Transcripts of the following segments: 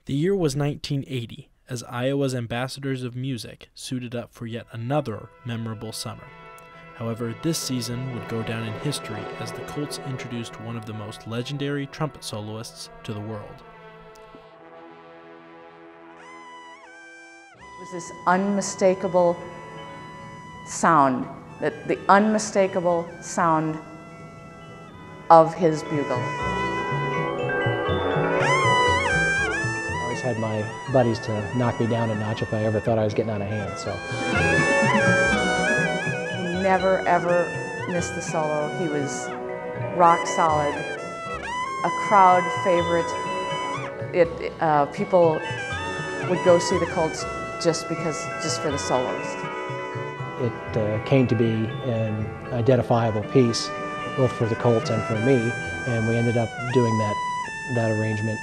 The year was 1980, as Iowa's ambassadors of music suited up for yet another memorable summer. However, this season would go down in history as the Colts introduced one of the most legendary trumpet soloists to the world. It was this unmistakable sound, the unmistakable sound of his bugle. I always had my buddies to knock me down a notch if I ever thought I was getting out of hand. So He never ever missed the solo. He was rock solid, a crowd favorite. People would go see the Colts just for the soloist. it came to be an identifiable piece, both for the Colts and for me, and we ended up doing that arrangement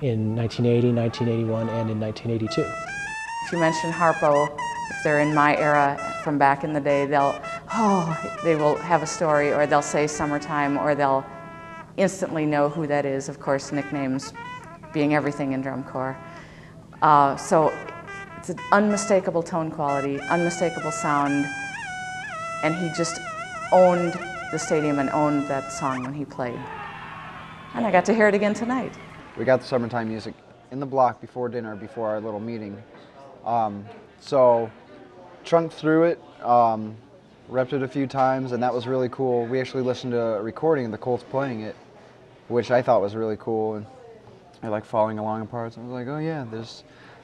in 1980, 1981, and in 1982. If you mention Harpo, if they're in my era from back in the day, they will have a story, or they'll say Summertime, or they'll instantly know who that is. Of course, nicknames being everything in drum corps. So it's an unmistakable tone quality, unmistakable sound, and he just owned the stadium and owned that song when he played. And I got to hear it again tonight. We got the Summertime music in the block before dinner, before our little meeting. So trunked through it, repped it a few times, and that was really cool. We actually listened to a recording of the Colts playing it, which I thought was really cool, and I like following along in parts. I was like, oh yeah, there's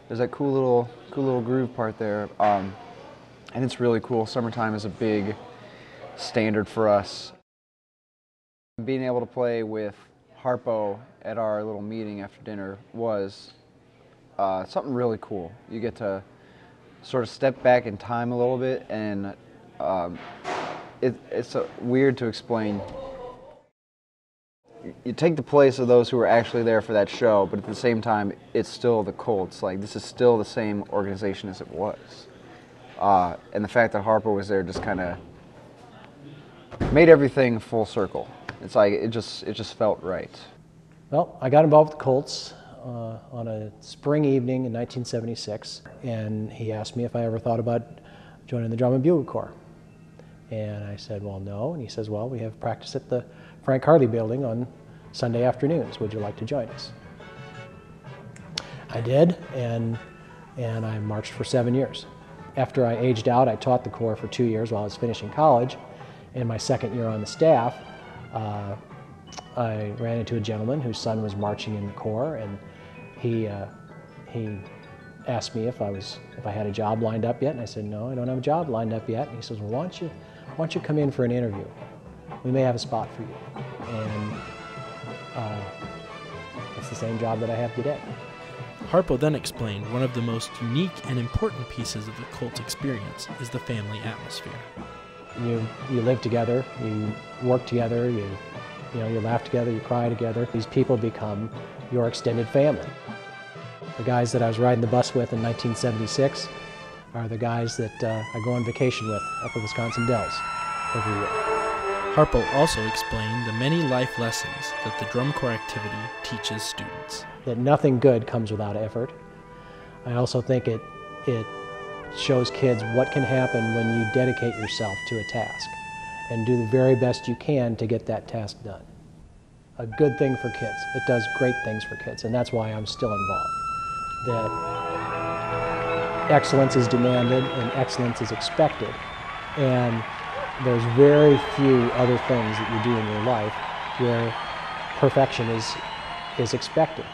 that cool little groove part there, and it's really cool. Summertime is a big standard for us. Being able to play with Harpo at our little meeting after dinner was something really cool. You get to sort of step back in time a little bit, and it's weird to explain. You take the place of those who were actually there for that show, but at the same time, it's still the Colts. Like, this is still the same organization as it was. And the fact that Harpo was there just kind of made everything full circle. It's like, it just felt right. Well, I got involved with the Colts on a spring evening in 1976, and he asked me if I ever thought about joining the Drum and Bugle Corps. And I said, well, no. And he says, well, we have practice at the Frank Harley building on Sunday afternoons. Would you like to join us? I did, and I marched for 7 years. After I aged out, I taught the Corps for 2 years while I was finishing college. In my second year on the staff, I ran into a gentleman whose son was marching in the Corps, and he asked me if I had a job lined up yet, and I said, no, I don't have a job lined up yet. And he says, well, why don't you come in for an interview? We may have a spot for you. And it's the same job that I have today. Harpo then explained one of the most unique and important pieces of the Colts experience is the family atmosphere. You live together, you work together, you laugh together, you cry together. These people become your extended family. The guys that I was riding the bus with in 1976 are the guys that I go on vacation with up at Wisconsin Dells every year. Harpo also explained the many life lessons that the drum corps activity teaches students. That nothing good comes without effort. I also think it shows kids what can happen when you dedicate yourself to a task and do the very best you can to get that task done. A good thing for kids. It does great things for kids, and that's why I'm still involved. That excellence is demanded and excellence is expected, and there's very few other things that you do in your life where perfection is expected.